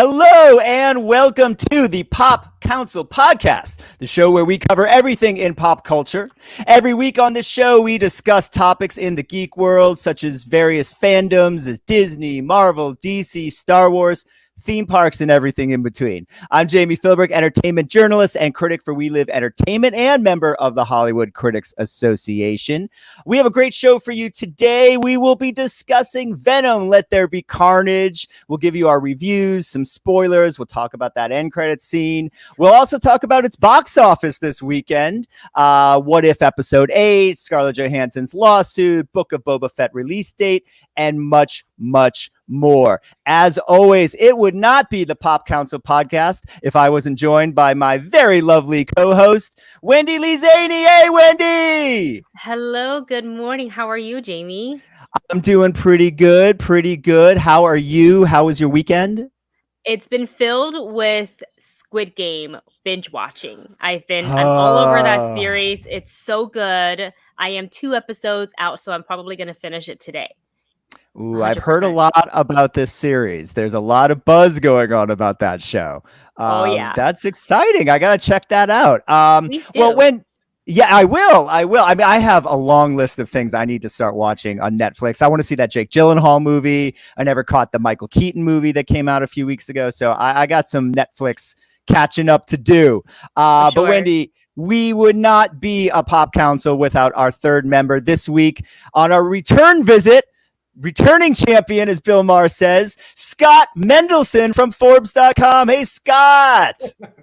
Hello and welcome to the Pop Council Podcast, the show where we cover everything in pop culture. Every week on this show, we discuss topics in the geek world, such as various fandoms as Disney, Marvel, DC, Star Wars, theme parks, and everything in between. I'm Jami, Philbrick, entertainment journalist and critic for We Live Entertainment and member of the Hollywood Critics Association. We have a great show for you today. We will be discussing Venom, Let There Be Carnage. We'll give you our reviews, some spoilers. We'll talk about that end credit scene. We'll also talk about its box office this weekend. What If Episode 8, Scarlett Johansson's lawsuit, Book of Boba Fett release date, and much, much more. As always, it would not be the Pop Council Podcast if I wasn't joined by my very lovely co-host, Wendy Lee Szany. Hey, Wendy! Hello, good morning. How are you, Jami? I'm doing pretty good. How are you? How was your weekend? It's been filled with Squid Game binge watching. I'm all over that series. It's so good. I am 2 episodes out, so I'm probably going to finish it today. Ooh, I've heard a lot about this series. There's a lot of buzz going on about that show. Oh, yeah. That's exciting. I got to check that out. Please do. Well, I will. I mean, I have a long list of things I need to start watching on Netflix. I want to see that Jake Gyllenhaal movie. I never caught the Michael Keaton movie that came out a few weeks ago. So I got some Netflix catching up to do. Sure. But Wendy, we would not be a Pop Council without our third member this week on our return visit. Returning champion, as Bill Maher says, Scott Mendelson from Forbes.com. Hey, Scott.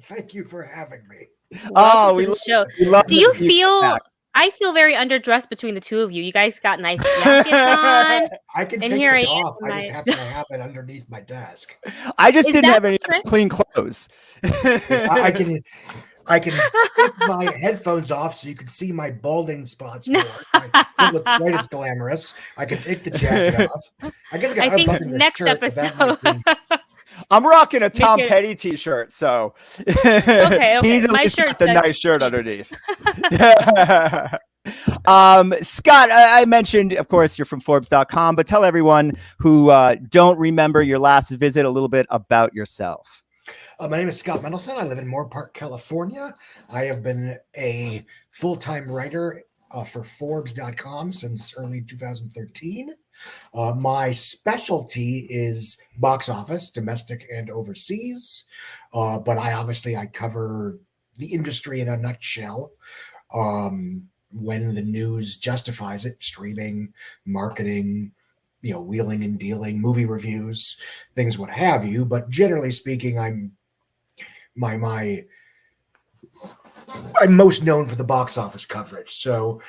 Thank you for having me. Welcome to the show. Do you feel... I feel very underdressed between the two of you. You guys got nice jackets on. I can take this off. I just happen to have it underneath my desk. I just didn't have any clean clothes. I can take my headphones off so you can see my balding spots more. I look quite as glamorous. I can take the jacket off. I guess I think next episode. I'm rocking a Tom Petty t-shirt, so okay. He's at least got the nice shirt underneath. Scott, I mentioned, of course, you're from Forbes.com, but tell everyone who don't remember your last visit a little bit about yourself. My name is Scott Mendelson. I live in Moore Park, California. I have been a full-time writer for Forbes.com since early 2013. My specialty is box office, domestic and overseas. But I cover the industry in a nutshell. When the news justifies it, streaming, marketing, wheeling and dealing, movie reviews, things what have you. But generally speaking, I'm most known for the box office coverage. So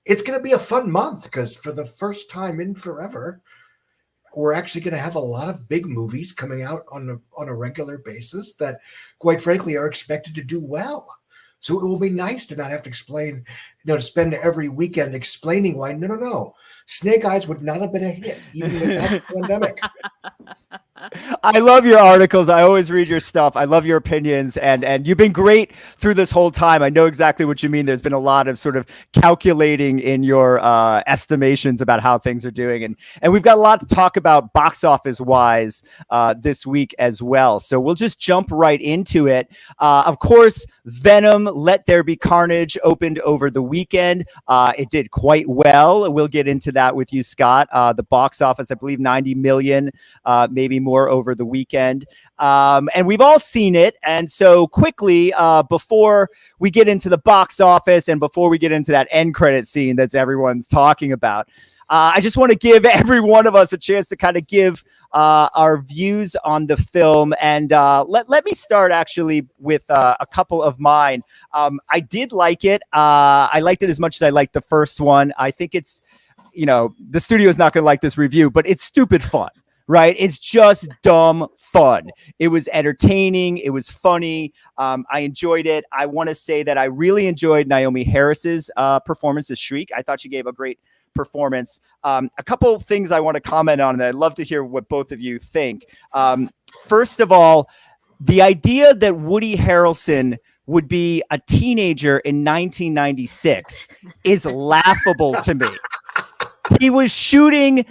it's going to be a fun month because for the first time in forever, we're actually going to have a lot of big movies coming out on a regular basis that, quite frankly, are expected to do well. So it will be nice to not have to explain, to spend every weekend explaining why, no, Snake Eyes would not have been a hit even without the pandemic. I love your articles. I always read your stuff. I love your opinions, and you've been great through this whole time. I know exactly what you mean. There's been a lot of sort of calculating in your estimations about how things are doing, and we've got a lot to talk about box office wise this week as well. So we'll just jump right into it. Of course, Venom, Let There Be Carnage opened over the weekend. It did quite well. We'll get into that with you, Scott. The box office, I believe, 90 million, maybe more over the weekend. And we've all seen it. And so quickly, before we get into the box office and before we get into that end credit scene that's everyone's talking about, I just want to give every one of us a chance to kind of give our views on the film. And let me start actually with a couple of mine. I did like it. I liked it as much as I liked the first one. I think it's, the studio is not going to like this review, but it's stupid fun. Right? It's just dumb fun. It was entertaining. It was funny. I enjoyed it. I want to say that I really enjoyed Naomi Harris's performance as Shriek. I thought she gave a great performance. A couple of things I want to comment on, and I'd love to hear what both of you think. First of all, the idea that Woody Harrelson would be a teenager in 1996 is laughable to me. He was shooting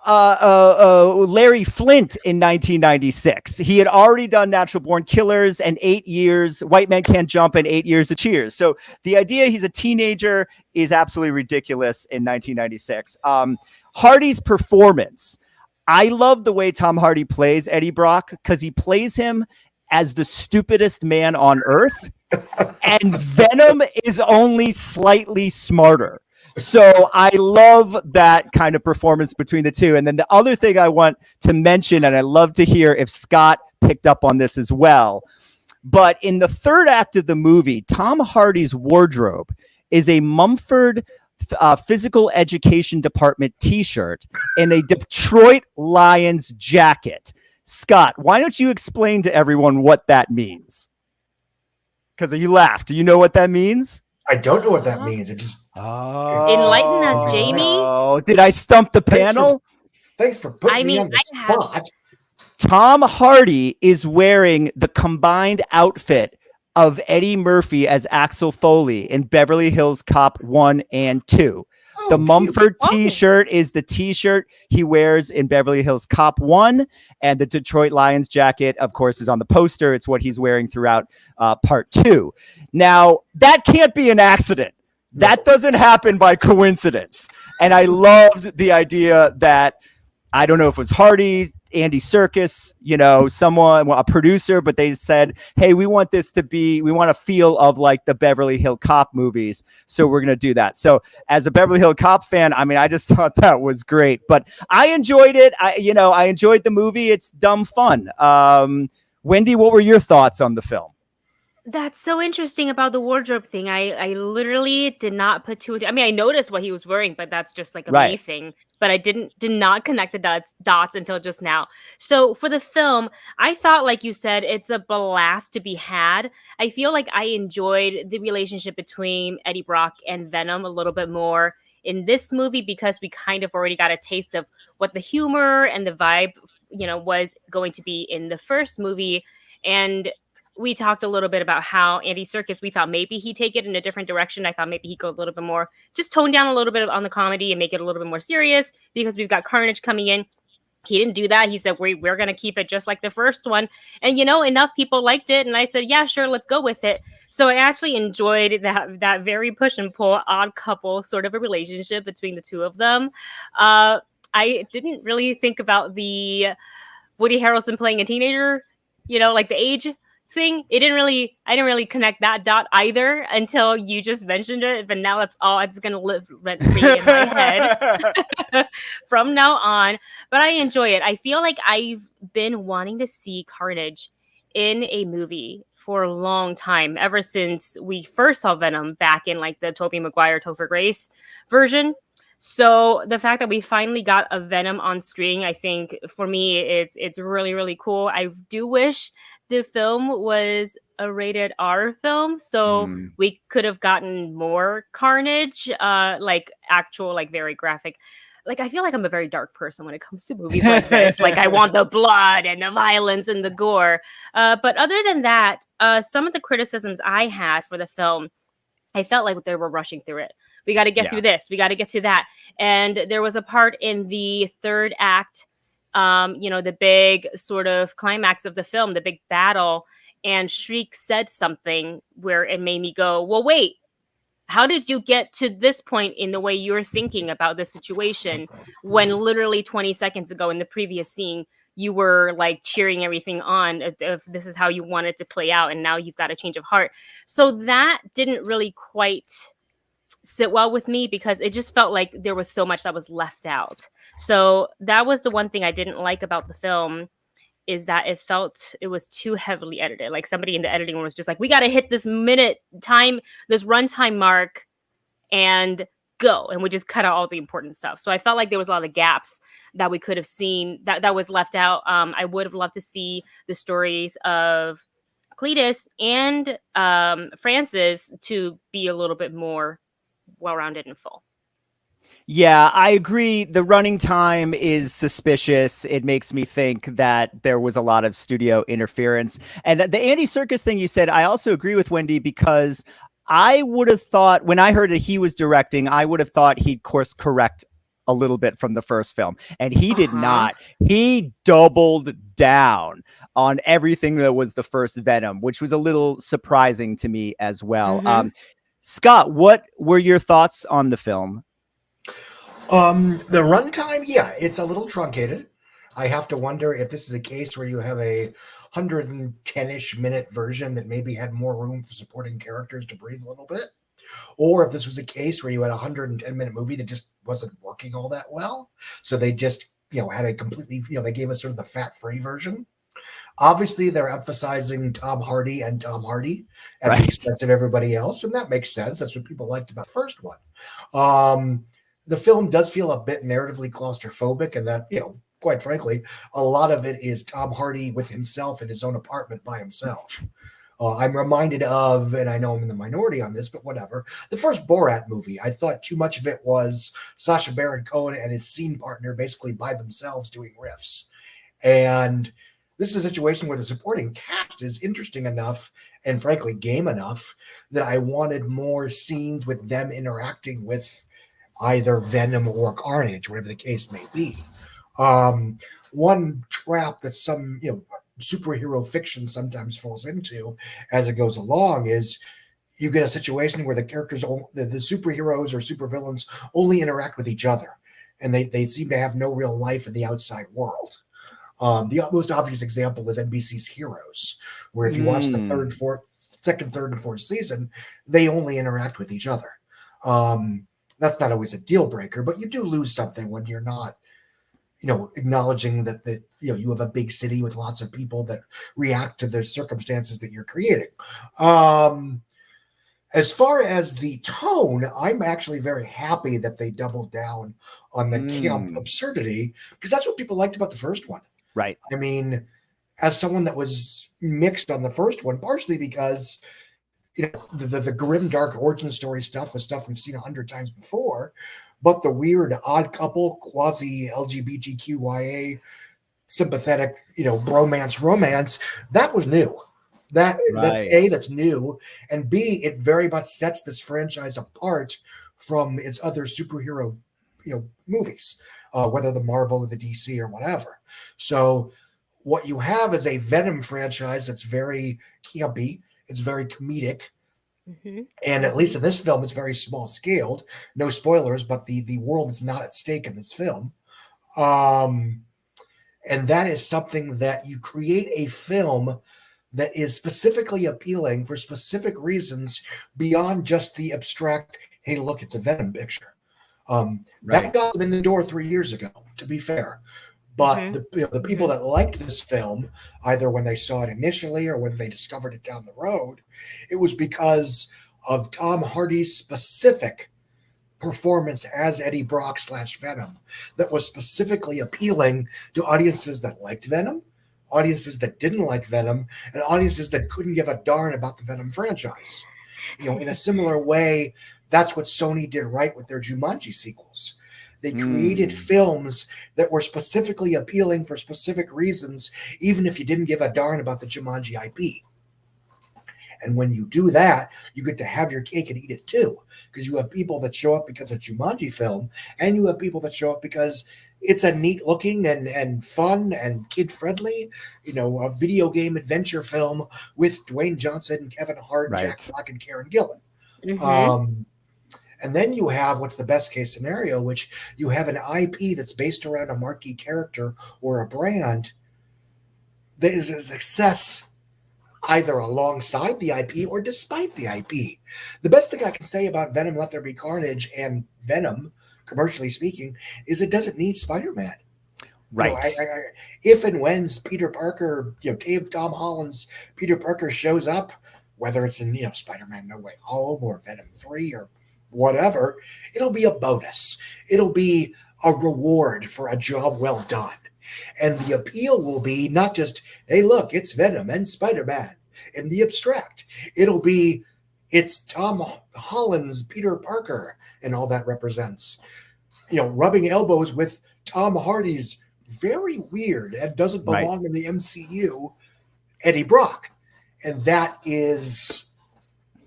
Larry Flint in 1996. He had already done Natural Born Killers and 8 years, White Men Can't Jump and 8 years of Cheers. So the idea he's a teenager is absolutely ridiculous in 1996. Hardy's performance. I love the way Tom Hardy plays Eddie Brock because he plays him as the stupidest man on earth. And Venom is only slightly smarter. So I love that kind of performance between the two. And then the other thing I want to mention, and I love to hear if Scott picked up on this as well, but in the third act of the movie, Tom Hardy's wardrobe is a Mumford Physical Education Department t-shirt and a Detroit Lions jacket. Scott, why don't you explain to everyone what that means? Because you laughed. Do you know what that means? I don't know what that means. It just enlighten us, Jami. Oh, did I stump the panel? Thanks for putting me on the spot. Tom Hardy is wearing the combined outfit of Eddie Murphy as Axel Foley in Beverly Hills Cop 1 and 2. The Mumford t-shirt is the t-shirt he wears in Beverly Hills Cop 1, and the Detroit Lions jacket, of course, is on the poster. It's what he's wearing throughout part 2. Now, that can't be an accident. That doesn't happen by coincidence. And I loved the idea that, I don't know if it was Hardy, Andy Serkis, someone, a producer, but they said, hey, we want a feel of like the Beverly Hill Cop movies. So we're going to do that. So as a Beverly Hill Cop fan, I just thought that was great, but I enjoyed it. I enjoyed the movie. It's dumb fun. Wendy, what were your thoughts on the film? That's so interesting about the wardrobe thing. I literally did not put two. I mean, I noticed what he was wearing, but that's just like a me thing. But I did not connect the dots until just now. So for the film, I thought, like you said, it's a blast to be had. I feel like I enjoyed the relationship between Eddie Brock and Venom a little bit more in this movie because we kind of already got a taste of what the humor and the vibe, was going to be in the first movie. And we talked a little bit about how Andy Serkis, we thought maybe he'd take it in a different direction. I thought maybe he'd go a little bit more, just tone down a little bit on the comedy and make it a little bit more serious because we've got Carnage coming in. He didn't do that. He said, we're going to keep it just like the first one. And, enough people liked it. And I said, yeah, sure, let's go with it. So I actually enjoyed that very push and pull, odd couple sort of a relationship between the two of them. I didn't really think about the Woody Harrelson playing a teenager, like the age thing. I didn't really connect that dot either until you just mentioned it, but now it's gonna live rent free in my head from now on. But I enjoy it. I feel like I've been wanting to see Carnage in a movie for a long time, ever since we first saw Venom back in like the Tobey Maguire, Topher Grace version. So the fact that we finally got a Venom on screen, I think for me, it's really, really cool. I do wish the film was a rated R film, so we could have gotten more Carnage, like actual, like very graphic. Like, I feel like I'm a very dark person when it comes to movies like this. Like, I want the blood and the violence and the gore. But other than that, some of the criticisms I had for the film, I felt like they were rushing through it. We got to get through this. We got to get to that. And there was a part in the third act, the big sort of climax of the film, the big battle. And Shriek said something where it made me go, well, wait, how did you get to this point in the way you're thinking about the situation when literally 20 seconds ago in the previous scene, you were like cheering everything on if this is how you want it to play out. And now you've got a change of heart. So that didn't really quite sit well with me because it just felt like there was so much that was left out. So that was the one thing I didn't like about the film, is that it was too heavily edited. Like somebody in the editing room was just like, we got to hit this runtime mark and go. And we just cut out all the important stuff. So I felt like there was a lot of gaps that we could have seen that was left out. I would have loved to see the stories of Cletus and Francis to be a little bit more well-rounded and full. Yeah, I agree. The running time is suspicious. It makes me think that there was a lot of studio interference. And the Andy Serkis thing you said, I also agree with Wendy, because I would have thought when I heard that he was directing, I would have thought he'd course correct a little bit from the first film, and he did not. He doubled down on everything that was the first Venom, which was a little surprising to me as well. Scott, what were your thoughts on the film? The runtime, yeah, it's a little truncated. I have to wonder if this is a case where you have a 110-ish minute version that maybe had more room for supporting characters to breathe a little bit, or if this was a case where you had a 110-minute movie that just wasn't working all that well. So they just, had a completely, they gave us sort of the fat-free version. Obviously, they're emphasizing Tom Hardy and Tom Hardy at the expense of everybody else, and that makes sense. That's what people liked about the first one. The film does feel a bit narratively claustrophobic, and that, quite frankly, a lot of it is Tom Hardy with himself in his own apartment by himself. I'm reminded of, and I know I'm in the minority on this, but whatever, the first Borat movie. I thought too much of it was Sacha Baron Cohen and his scene partner basically by themselves doing riffs. And this is a situation where the supporting cast is interesting enough and frankly game enough that I wanted more scenes with them interacting with either Venom or Carnage, whatever the case may be. One trap that some, superhero fiction sometimes falls into as it goes along is you get a situation where the characters, the superheroes or supervillains only interact with each other, and they seem to have no real life in the outside world. The most obvious example is NBC's Heroes, where if you watch the second, third, and fourth season, they only interact with each other. That's not always a deal breaker, but you do lose something when you're not, acknowledging that you have a big city with lots of people that react to the circumstances that you're creating. As far as the tone, I'm actually very happy that they doubled down on the camp absurdity, because that's what people liked about the first one. Right. I mean, as someone that was mixed on the first one, partially because the grim, dark origin story stuff was stuff we've seen 100 times before, but the weird odd couple, quasi LGBTQIA sympathetic, bromance romance, that was new. That's A, that's new, and B, it very much sets this franchise apart from its other superhero, movies, whether the Marvel or the DC or whatever. So what you have is a Venom franchise that's very campy, it's very comedic, and at least in this film, it's very small scaled. No spoilers, but the world is not at stake in this film. And that is something that you create a film that is specifically appealing for specific reasons beyond just the abstract, hey, look, it's a Venom picture. That got them in the door 3 years ago, to be fair. But the people that liked this film, either when they saw it initially or when they discovered it down the road, it was because of Tom Hardy's specific performance as Eddie Brock / Venom that was specifically appealing to audiences that liked Venom, audiences that didn't like Venom, and audiences that couldn't give a darn about the Venom franchise. In a similar way, that's what Sony did right with their Jumanji sequels. They created films that were specifically appealing for specific reasons, even if you didn't give a darn about the Jumanji IP. And when you do that, you get to have your cake and eat it too, because you have people that show up because of Jumanji film, and you have people that show up because it's a neat looking and fun and kid friendly, a video game adventure film with Dwayne Johnson, Kevin Hart, Jack Black, and Karen Gillan. And then you have what's the best case scenario, which you have an IP that's based around a marquee character or a brand that is a success either alongside the IP or despite the IP. The best thing I can say about Venom, Let There Be Carnage, and Venom, commercially speaking, is it doesn't need Spider-Man. Right. If and when Peter Parker, Tom Holland's Peter Parker shows up, whether it's in, Spider-Man No Way Home or Venom 3 or whatever, it'll be a bonus. It'll be a reward for a job well done. And the appeal will be not just, hey, look, it's Venom and Spider-Man in the abstract. It'll be, it's Tom Holland's Peter Parker and all that represents. Rubbing elbows with Tom Hardy's very weird and doesn't belong in the MCU, Eddie Brock. And that is,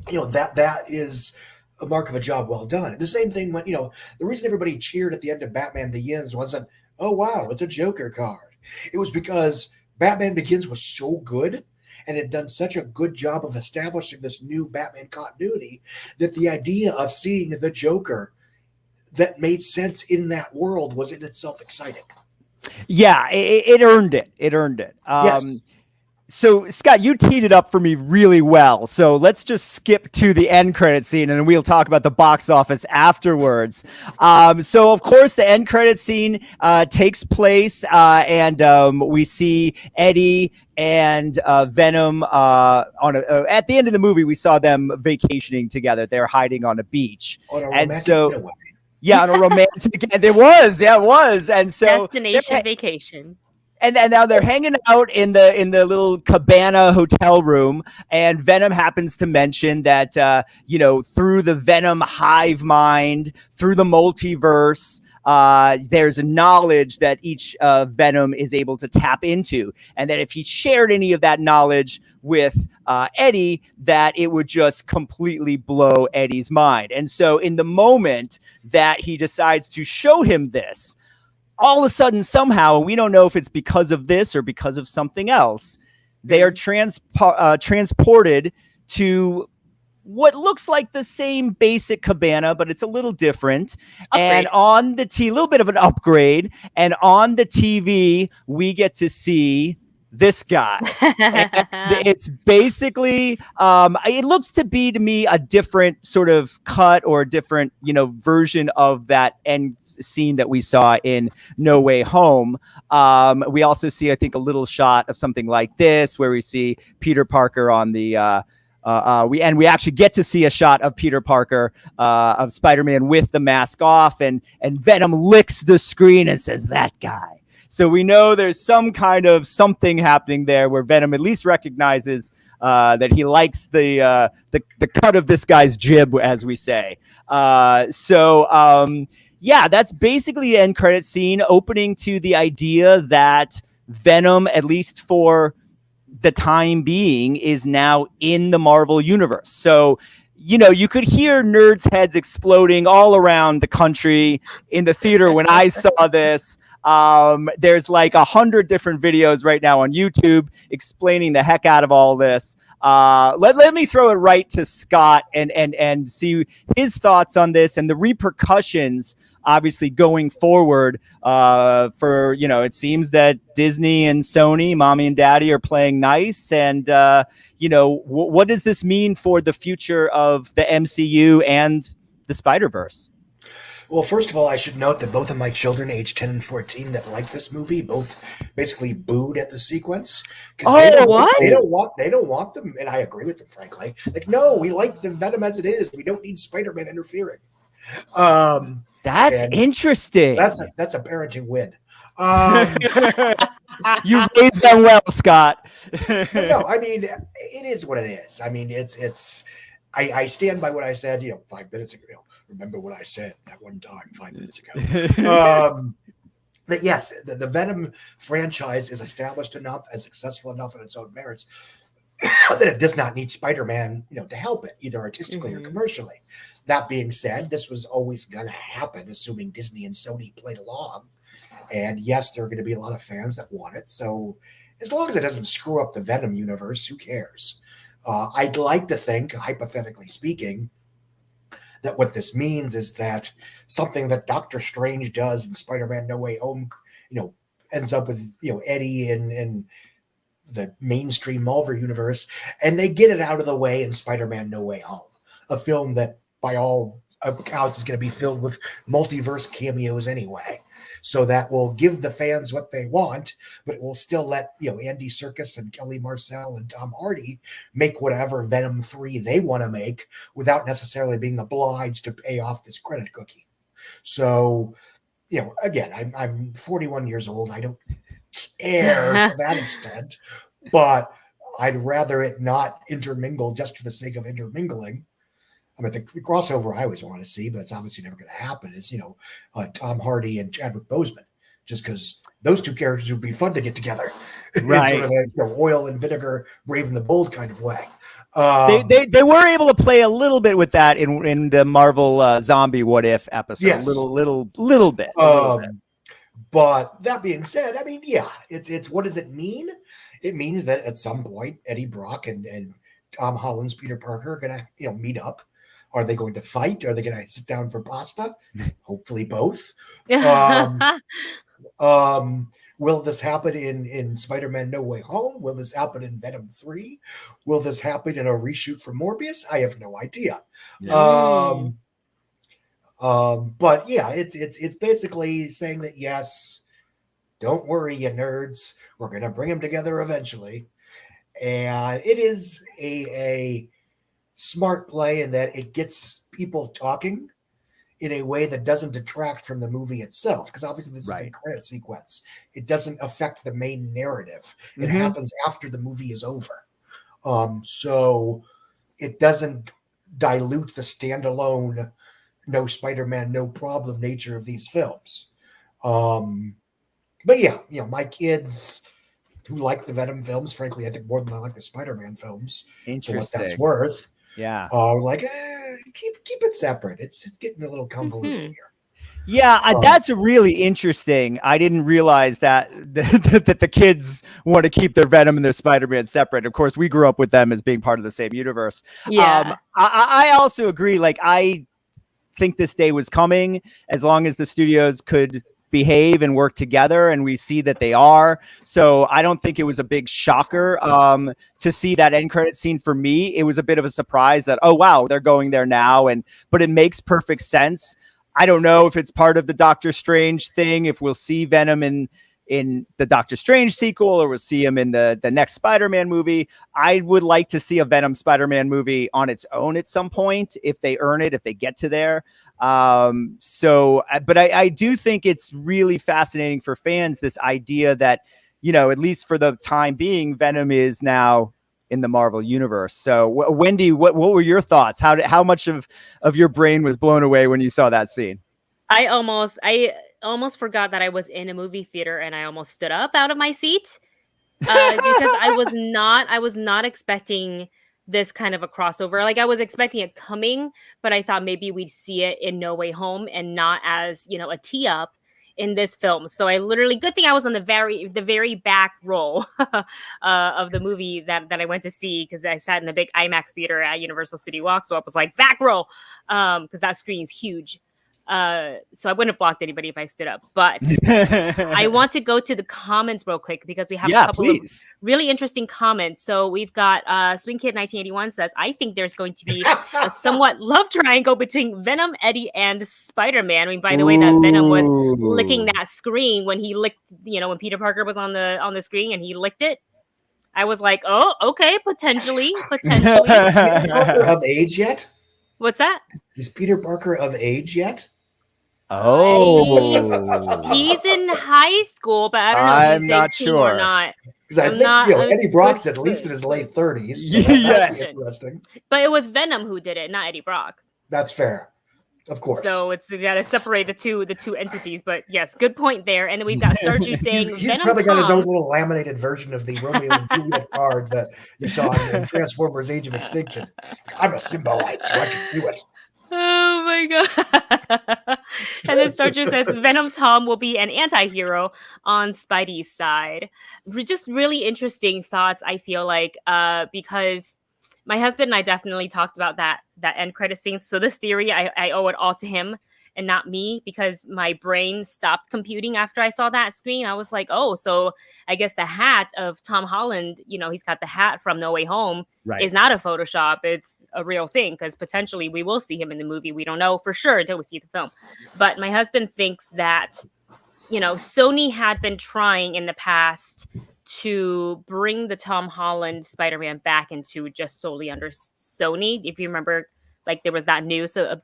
that is a mark of a job well done. And the same thing when, the reason everybody cheered at the end of Batman Begins wasn't, oh, wow, it's a Joker card. It was because Batman Begins was so good and had done such a good job of establishing this new Batman continuity that the idea of seeing the Joker that made sense in that world was in itself exciting. Yeah, it earned it. It earned it. Yes. So, Scott, you teed it up for me really well. So let's just skip to the end credit scene, and then we'll talk about the box office afterwards. So, of course, the end credit scene takes place, and we see Eddie and Venom at the end of the movie. We saw them vacationing together. They're hiding on a beach, and so. Yeah, on a romantic. It was. And so destination vacation. And now they're hanging out in the little cabana hotel room, and Venom happens to mention that through the Venom hive mind, through the multiverse, there's a knowledge that each Venom is able to tap into, and that if he shared any of that knowledge with Eddie, that it would just completely blow Eddie's mind. And so in the moment that he decides to show him this, all of a sudden, somehow, we don't know if it's because of this or because of something else, they are transported to what looks like the same basic cabana, but it's a little different. Upgrade. And on the little bit of an upgrade. And on the TV, we get to see this guy. It's basically it looks to me a different sort of cut or a different version of that end scene that we saw in No Way Home. We also see, I think, a little shot of something like this where we see Peter Parker on the we actually get to see a shot of Peter Parker of Spider-Man with the mask off, and Venom licks the screen and says, "That guy." So we know there's some kind of something happening there where Venom at least recognizes that he likes the cut of this guy's jib, as we say. That's basically the end credit scene, opening to the idea that Venom, at least for the time being, is now in the Marvel universe. So you could hear nerds' heads exploding all around the country in the theater when I saw this. There's like 100 different videos right now on YouTube explaining the heck out of all this. Let me throw it right to Scott and see his thoughts on this and the repercussions, obviously, going forward for, it seems that Disney and Sony, mommy and daddy, are playing nice. And, what does this mean for the future of the MCU and the Spider-Verse? Well, first of all, I should note that both of my children, aged 10 and 14, that like this movie, both basically booed at the sequence. What? They don't want them, and I agree with them, frankly. Like, no, we like the Venom as it is. We don't need Spider-Man interfering. That's interesting. That's a parenting win. You raised them well, Scott. No, I mean, it is what it is. I mean, it's. I stand by what I said, 5 minutes ago. Remember what I said that one time 5 minutes ago. But yes, the Venom franchise is established enough and successful enough in its own merits that it does not need Spider-Man, to help it, either artistically or commercially. That being said, this was always going to happen, assuming Disney and Sony played along. And yes, there are going to be a lot of fans that want it. So as long as it doesn't screw up the Venom universe, who cares? I'd like to think, hypothetically speaking, that what this means is that something that Doctor Strange does in Spider-Man No Way Home, ends up with, Eddie in the mainstream Marvel universe, and they get it out of the way in Spider-Man No Way Home, a film that by all accounts is going to be filled with multiverse cameos anyway. So that will give the fans what they want, but it will still let, Andy Serkis and Kelly Marcel and Tom Hardy make whatever Venom 3 they want to make without necessarily being obliged to pay off this credit cookie. So, again, I'm 41 years old. I don't care to that extent, but I'd rather it not intermingle just for the sake of intermingling. I mean, the crossover I always want to see, but it's obviously never going to happen, is, Tom Hardy and Chadwick Boseman, just because those two characters would be fun to get together. Right. In sort of a oil and vinegar, Brave and the Bold kind of way. They were able to play a little bit with that in the Marvel zombie What If episode. Yes. Little bit. But that being said, I mean, yeah, it's what does it mean? It means that at some point Eddie Brock and Tom Holland's Peter Parker are gonna meet up. Are they going to fight? Are they going to sit down for pasta? Hopefully both. Will this happen in Spider-Man No Way Home? Will this happen in Venom 3? Will this happen in a reshoot for Morbius? I have no idea. Yeah. But yeah, it's basically saying that, yes, don't worry, you nerds. We're going to bring them together eventually. And it is a smart play in that it gets people talking in a way that doesn't detract from the movie itself, because obviously this is a credit sequence. It doesn't affect the main narrative. It happens after the movie is over. So it doesn't dilute the standalone no Spider-Man, no problem nature of these films. But yeah, my kids who like the Venom films, frankly, I think more than I like the Spider-Man films. Interesting. For what that's worth. Yeah. Like, keep it separate. It's getting a little convoluted here. Yeah, that's really interesting. I didn't realize that the kids want to keep their Venom and their Spider-Man separate. Of course, we grew up with them as being part of the same universe. Yeah. I also agree. Like, I think this day was coming as long as the studios could behave and work together, and we see that they are. So I don't think it was a big shocker to see that end credit scene. For me, it was a bit of a surprise that, oh wow, they're going there now, but it makes perfect sense. I don't know if it's part of the Doctor Strange thing, if we'll see Venom in the Doctor Strange sequel, or we'll see him in the next Spider-Man movie. I would like to see a Venom Spider-Man movie on its own at some point, if they earn it, if they get to there. But I do think it's really fascinating for fans, this idea that, at least for the time being, Venom is now in the Marvel universe. So Wendy, what were your thoughts? How much of your brain was blown away when you saw that scene? I almost forgot that I was in a movie theater, and I almost stood up out of my seat because I was not expecting this kind of a crossover. Like, I was expecting it coming, but I thought maybe we'd see it in No Way Home and not as, a tee up in this film. So I literally, good thing I was on the very back row of the movie that I went to see, because I sat in the big IMAX theater at Universal City Walk. So I was like back row, because that screen's huge. So I wouldn't have blocked anybody if I stood up, but I want to go to the comments real quick, because we have a couple of really interesting comments. So we've got Swing Kid 1981 says, I think there's going to be a somewhat love triangle between Venom, Eddie, and Spider-Man. I mean, by the way, that Venom was licking that screen when he licked, when Peter Parker was on the screen and he licked it. I was like, oh, okay, potentially. Of age yet? What's that? Is Peter Parker of age yet? Oh, he's in high school, but I don't know if he's not 18 sure. or not. Because I think Eddie Brock's at least in his late 30s. So yes. Interesting. But it was Venom who did it, not Eddie Brock. That's fair. Of course. So you got to separate the two entities. But yes, good point there. And then we've got Sergio saying he's Venom probably got his Tom. own little laminated version of the Romeo and Juliet card that you saw in Transformers: Age of Extinction. I'm a symbiote, so I can do it. Oh my god. And then Starcher says Venom Tom will be an anti-hero on Spidey's side. Just really interesting thoughts, I feel like, because my husband and I definitely talked about that end credit scene. So this theory, I owe it all to him and not me, because my brain stopped computing after I saw that screen. I was like, oh, so I guess the hat of Tom Holland, he's got the hat from No Way Home, is not a Photoshop. It's a real thing, because potentially we will see him in the movie. We don't know for sure until we see the film. But my husband thinks that, Sony had been trying in the past to bring the Tom Holland Spider-Man back into just solely under Sony. If you remember, like, there was that news a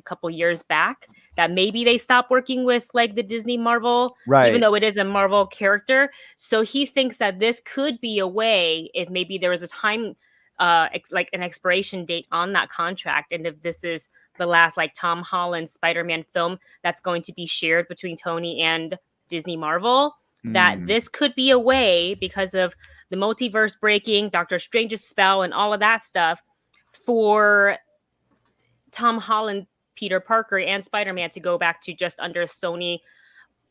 couple years back that maybe they stopped working with like the Disney Marvel, even though it is a Marvel character. So he thinks that this could be a way, if maybe there was a time, like an expiration date on that contract, and if this is the last like Tom Holland Spider-Man film that's going to be shared between Tony and Disney Marvel, that this could be a way, because of the multiverse breaking, Doctor Strange's spell, and all of that stuff, for Tom Holland, Peter Parker, and Spider-Man to go back to just under Sony,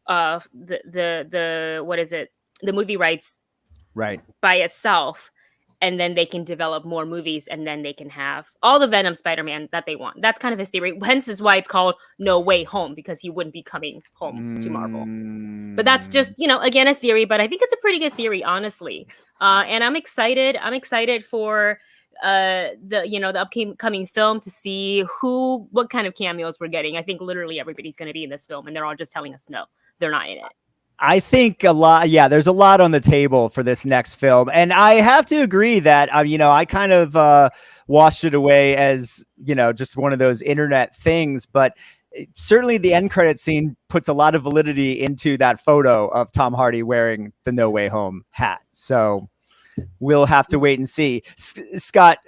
the what is it, the movie rights, Right. by itself, and then they can develop more movies, and then they can have all the Venom Spider-Man that they want. That's kind of his theory. Hence is why it's called No Way Home, because he wouldn't be coming home to Marvel. But that's just, again, a theory, but I think it's a pretty good theory, honestly. And I'm excited. I'm excited for the upcoming film to see what kind of cameos we're getting. I think literally everybody's going to be in this film, and they're all just telling us no, they're not in it. I think a lot. Yeah, there's a lot on the table for this next film. And I have to agree that, I kind of washed it away as, just one of those internet things. But certainly the end credit scene puts a lot of validity into that photo of Tom Hardy wearing the No Way Home hat. So we'll have to wait and see. Scott,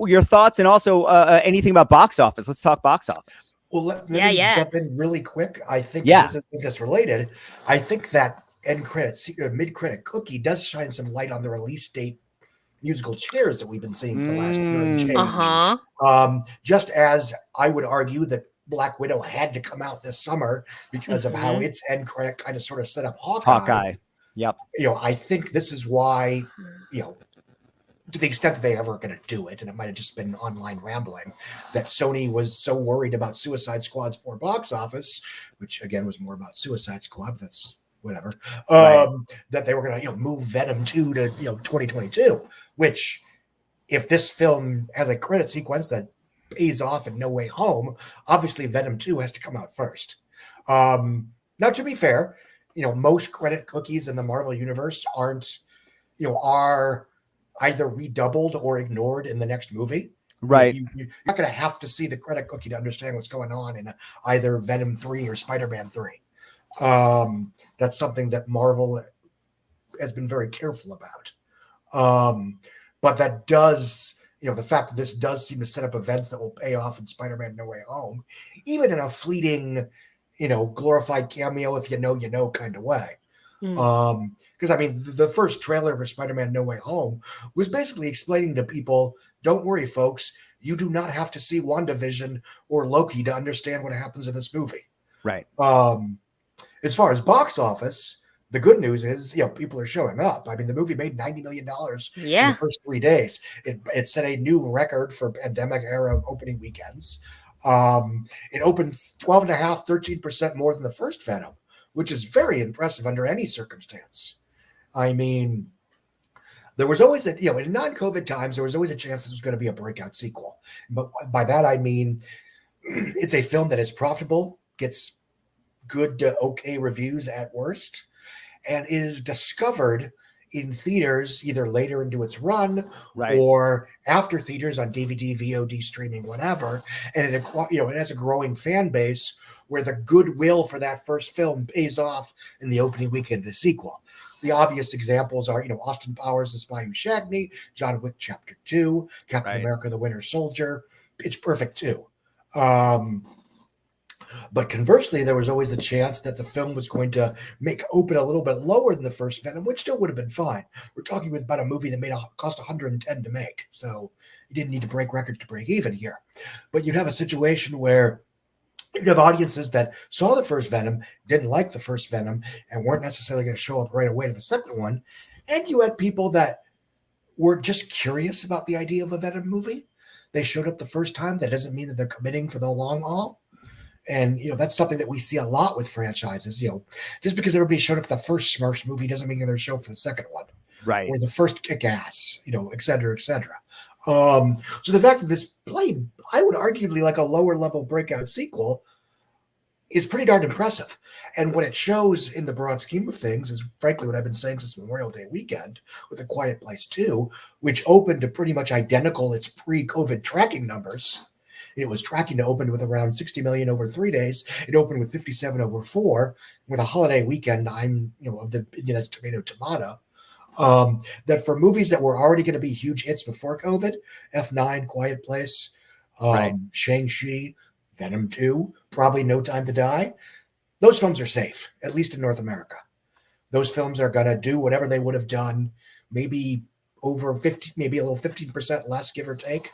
your thoughts, and also anything about box office. Let's talk box office. Well, let me jump in really quick. I think this is business related. I think that end credits, mid-credit cookie does shine some light on the release date musical chairs that we've been seeing for the last year and change. Just as I would argue that Black Widow had to come out this summer because of how its end credit kind of sort of set up Hawkeye. Yep. I think this is why, to the extent that they ever going to do it, and it might have just been online rambling, that Sony was so worried about Suicide Squad's poor box office, which again was more about Suicide Squad. That's whatever. That they were going to move Venom 2 to 2022. Which, if this film has a credit sequence that pays off in No Way Home, obviously Venom 2 has to come out first. Now, to be fair, most credit cookies in the Marvel universe are either redoubled or ignored in the next movie. Right. You're not going to have to see the credit cookie to understand what's going on in either Venom 3 or Spider-Man 3. That's something that Marvel has been very careful about. But that does, the fact that this does seem to set up events that will pay off in Spider-Man No Way Home, even in a fleeting, glorified cameo, if you know kind of way. Because, the first trailer for Spider-Man No Way Home was basically explaining to people, don't worry, folks, you do not have to see WandaVision or Loki to understand what happens in this movie. Right. As far as box office, the good news is, people are showing up. The movie made $90 million in the first 3 days. It set a new record for pandemic-era opening weekends. It opened 12.5%, 13% more than the first Venom, which is very impressive under any circumstance. There was always in non-COVID times, there was always a chance this was going to be a breakout sequel. But by that, I mean, it's a film that is profitable, gets good to okay reviews at worst, and is discovered in theaters either later into its run or after theaters on DVD, VOD, streaming, whatever. And it has a growing fan base where the goodwill for that first film pays off in the opening weekend of the sequel. The obvious examples are, Austin Powers, The Spy Who Shagged Me, John Wick Chapter 2, Captain America, The Winter Soldier, Pitch Perfect 2. But conversely, there was always the chance that the film was going to open a little bit lower than the first Venom, which still would have been fine. We're talking about a movie that cost $110 to make, so you didn't need to break records to break even here. But you'd have a situation where you'd have audiences that saw the first Venom, didn't like the first Venom, and weren't necessarily going to show up right away to the second one. And you had people that were just curious about the idea of a Venom movie. They showed up the first time. That doesn't mean that they're committing for the long haul. And, that's something that we see a lot with franchises. Just because everybody showed up at the first Smurfs movie doesn't mean they're going to show up for the second one. Right. Or the first Kick-Ass, et cetera, et cetera. So the fact that this played, I would arguably like a lower level breakout sequel, is pretty darn impressive. And what it shows in the broad scheme of things is frankly what I've been saying since Memorial Day weekend with A Quiet Place 2, which opened to pretty much identical its pre-COVID tracking numbers. It was tracking to open with around 60 million over 3 days. It opened with 57 over 4. With a holiday weekend, I'm of the opinion that's tomato. That for movies that were already going to be huge hits before COVID, F9, Quiet Place, Shang-Chi, Venom 2, probably No Time to Die, those films are safe, at least in North America. Those films are going to do whatever they would have done, maybe over 50, maybe a little 15% less, give or take,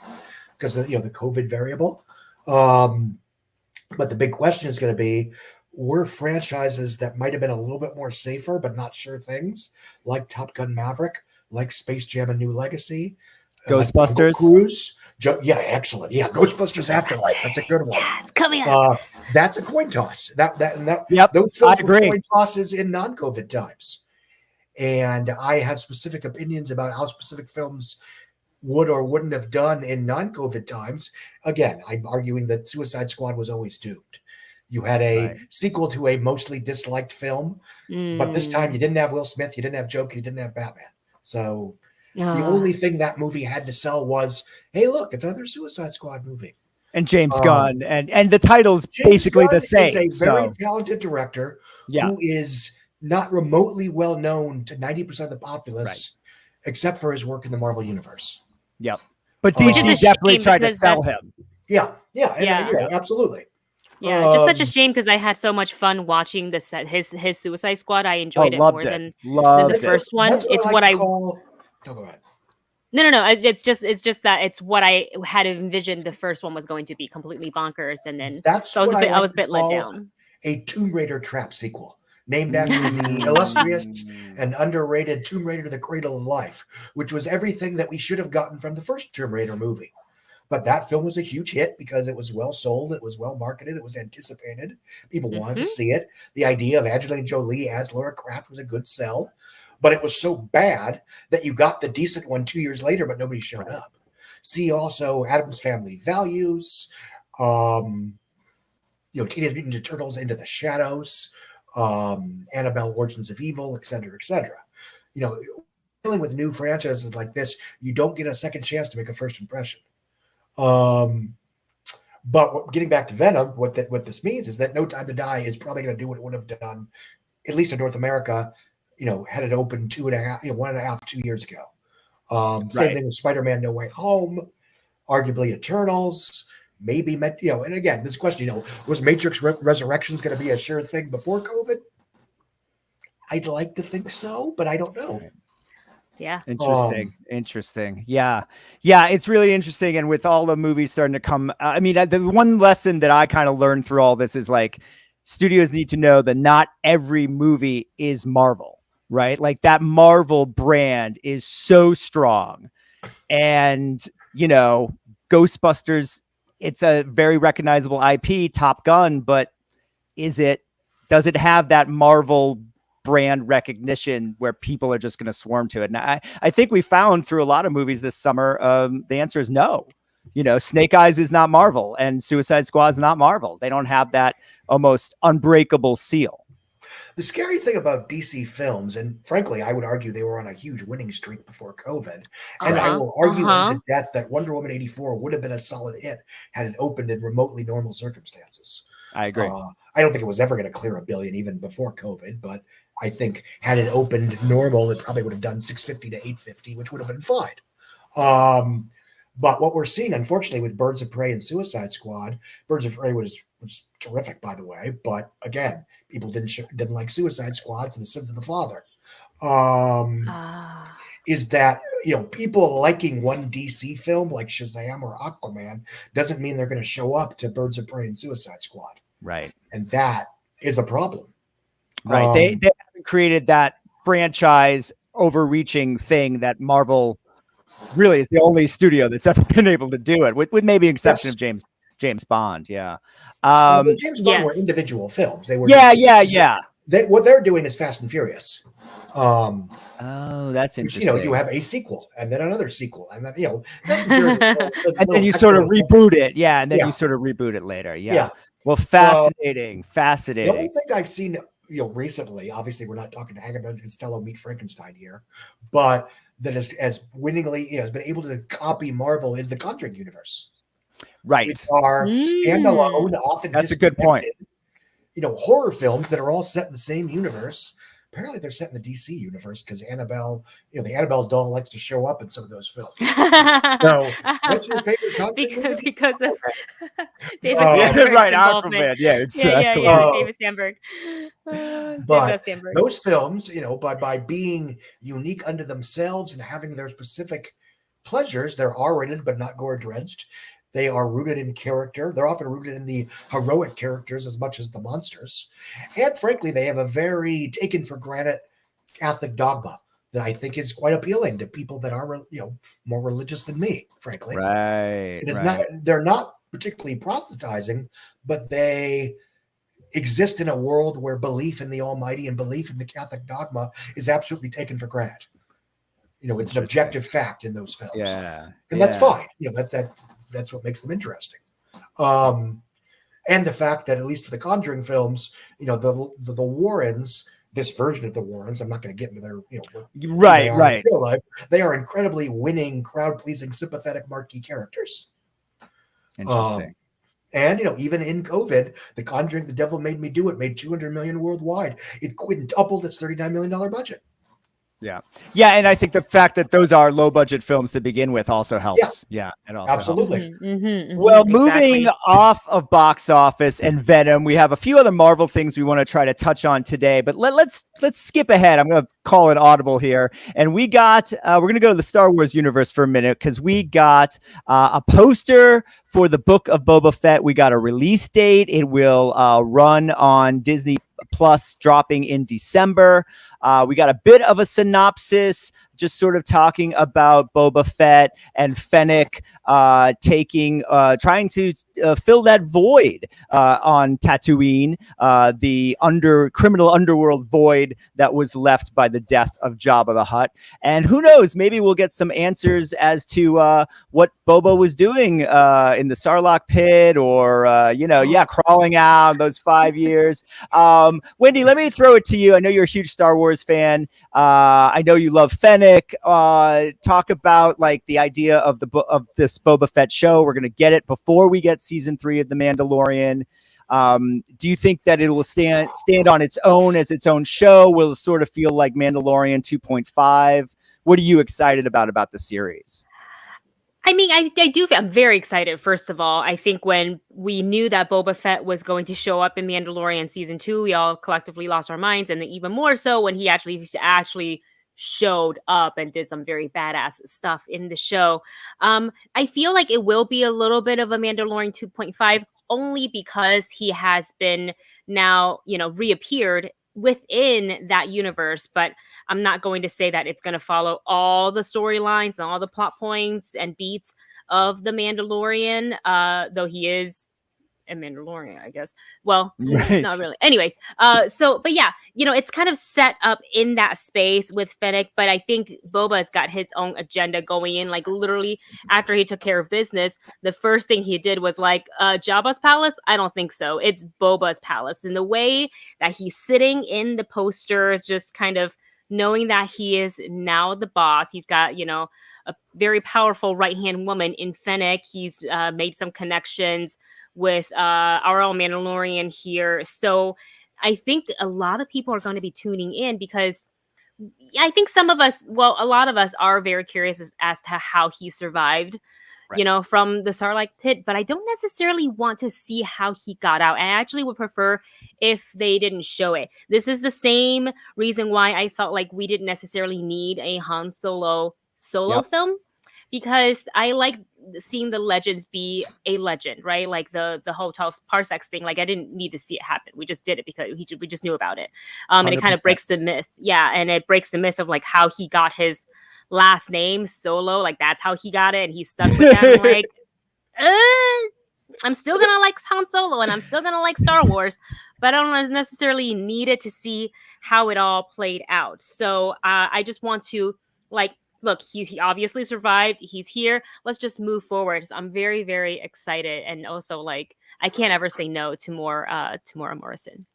because of, the COVID variable. But the big question is going to be, were franchises that might have been a little bit more safer, but not sure things, like Top Gun Maverick, like Space Jam: A New Legacy, Ghostbusters. like Cruise. Yeah, excellent. Yeah, Ghostbusters Afterlife. That's a good one. Yeah, it's coming up. That's a coin toss. Yep, Those films I were agree. coin tosses in non-COVID times. And I have specific opinions about how specific films would or wouldn't have done in non-COVID times. Again, I'm arguing that Suicide Squad was always doomed. You had a sequel to a mostly disliked film, but this time you didn't have Will Smith, you didn't have Joker, you didn't have Batman. So the only thing that movie had to sell was, hey, look, it's another Suicide Squad movie. And James Gunn, and the title's basically Gunn the same. Is a very talented director who is not remotely well known to 90% of the populace, except for his work in the Marvel Universe. Yep. But DC definitely tried to sell him. Yeah, absolutely. Yeah, just such a shame because I had so much fun watching his Suicide Squad. I enjoyed it more than the first one. It's what I. No, go ahead. No. It's just that it's what I had envisioned the first one was going to be, completely bonkers, and then I was a bit let down. A Tomb Raider trap sequel named after the illustrious and underrated Tomb Raider: The Cradle of Life, which was everything that we should have gotten from the first Tomb Raider movie. But that film was a huge hit because it was well sold, it was well marketed, it was anticipated. People wanted to see it. The idea of Angelina Jolie as Laura Croft was a good sell, but it was so bad that you got the decent one 2 years later, but nobody showed up. See also Addams Family Values, Teenage Mutant Ninja Turtles Into the Shadows, Annabelle Origins of Evil, et cetera, et cetera. Dealing with new franchises like this, you don't get a second chance to make a first impression. But getting back to Venom, what this means is that No Time to Die is probably going to do what it would have done, at least in North America, had it opened 1.5, 2 years ago. Same thing with Spider-Man: No Way Home, arguably Eternals, maybe, and again, this question, was Matrix Resurrections going to be a sure thing before COVID? I'd like to think so, but I don't know. Yeah. Interesting. Yeah. It's really interesting. And with all the movies starting to come, the one lesson that I kind of learned through all this is like, studios need to know that not every movie is Marvel, right? Like that Marvel brand is so strong, and Ghostbusters, it's a very recognizable IP, Top Gun, but does it have that Marvel brand recognition where people are just going to swarm to it? And I think we found through a lot of movies this summer, the answer is no. Snake Eyes is not Marvel, and Suicide Squad is not Marvel. They don't have that almost unbreakable seal. The scary thing about DC films, and frankly, I would argue they were on a huge winning streak before COVID, and I will argue to death that Wonder Woman 84 would have been a solid hit had it opened in remotely normal circumstances. I agree. I don't think it was ever going to clear $1 billion even before COVID, but I think had it opened normal, it probably would have done 650 to 850, which would have been fine. But what we're seeing, unfortunately, with Birds of Prey and Suicide Squad, Birds of Prey was terrific, by the way. But again, people didn't like Suicide Squad, so the sins of the father. Is that people liking one DC film like Shazam or Aquaman doesn't mean they're going to show up to Birds of Prey and Suicide Squad, right? And that is a problem. Right. They haven't created that franchise overreaching thing that Marvel really is the only studio that's ever been able to do it, with maybe exception of James Bond. Yeah. James Bond were individual films. They were. Yeah. What they're doing is Fast and Furious. Oh, that's interesting. You have a sequel and then another sequel, and then Fast and Furious and then you sort of reboot it. Yeah, and then you sort of reboot it later. Yeah. Well, fascinating. The only thing I've seen recently, obviously we're not talking to Agamben Costello meet Frankenstein here, but that is as winningly has been able to copy Marvel is the Conjuring universe. Right. Which are standalone, often that's a good point. Horror films that are all set in the same universe, apparently they're set in the DC universe because Annabelle, the Annabelle doll likes to show up in some of those films. So, what's your favorite Conjuring movie? because of David Yeah, Sandberg's right. involvement. Aquaman. Yeah, exactly. David Sandberg. David But F. Sandberg. those films, by being unique unto themselves and having their specific pleasures, they're R-rated but not gore-drenched. They are rooted in character. They're often rooted in the heroic characters as much as the monsters. And frankly, they have a very taken for granted Catholic dogma that I think is quite appealing to people that are, more religious than me, frankly. Right. It is not, they're not particularly proselytizing, but they exist in a world where belief in the Almighty and belief in the Catholic dogma is absolutely taken for granted. It's an objective fact in those films. Yeah. And that's fine. That's what makes them interesting. And the fact that, at least for the Conjuring films, the Warrens, this version of the Warrens, I'm not going to get into their, right. in real life, they are incredibly winning, crowd-pleasing, sympathetic, marquee characters. Interesting. And even in COVID, The Conjuring, The Devil Made Me Do It made $200 million worldwide. It quintupled its $39 million budget. Yeah. And I think the fact that those are low budget films to begin with also helps. Yeah, it also absolutely. helps. Well, moving off of box office and Venom, we have a few other Marvel things we want to try to touch on today, but let's skip ahead. I'm going to call an audible here, and we're going to go to the Star Wars universe for a minute because we got a poster for the book of Boba Fett. We got a release date. It will run on Disney Plus, dropping in December. We got a bit of a synopsis, just sort of talking about Boba Fett and Fennec trying to fill that void on Tatooine, the criminal underworld void that was left by the death of Jabba the Hutt. And who knows, maybe we'll get some answers as to what Boba was doing in the Sarlacc pit, or crawling out those 5 years. Wendy, let me throw it to you. I know you're a huge Star Wars fan. I know you love Fennec. Talk about like the idea of this Boba Fett show. We're going to get it before we get season 3 of The Mandalorian. Do you think that it will stand on its own as its own show? Will it sort of feel like Mandalorian 2.5? What are you excited about the series? I mean, I do. I'm very excited. First of all, I think when we knew that Boba Fett was going to show up in Mandalorian season 2, we all collectively lost our minds, and then even more so when he actually showed up and did some very badass stuff in the show. I feel like it will be a little bit of a Mandalorian 2.5, only because he has been now, reappeared within that universe, but I'm not going to say that it's going to follow all the storylines and all the plot points and beats of The Mandalorian, though he is a Mandalorian, I guess. Well, right. Not really. Anyways, but yeah, it's kind of set up in that space with Fennec, but I think Boba's got his own agenda going in. Like literally after he took care of business, the first thing he did was like, Jabba's palace? I don't think so. It's Boba's palace. And the way that he's sitting in the poster, just kind of knowing that he is now the boss. He's got, a very powerful right-hand woman in Fennec. He's made some connections with our own Mandalorian here. So I think a lot of people are going to be tuning in because I think a lot of us are very curious as to how he survived, right, from the Sarlacc pit, but I don't necessarily want to see how he got out. I actually would prefer if they didn't show it. This is the same reason why I felt like we didn't necessarily need a Han Solo film, because I like seeing the legends be a legend, right? Like the whole 12 parsecs thing. Like I didn't need to see it happen. We just did it because we just knew about it. And it kind of breaks the myth. Yeah, and it breaks the myth of like how he got his last name Solo. Like that's how he got it, and he stuck with that. Like, I'm still gonna like Han Solo, and I'm still gonna like Star Wars, but I don't necessarily need it to see how it all played out. So I just want to look, he obviously survived. He's here. Let's just move forward. So I'm very, very excited. And also, I can't ever say no to more Morrison.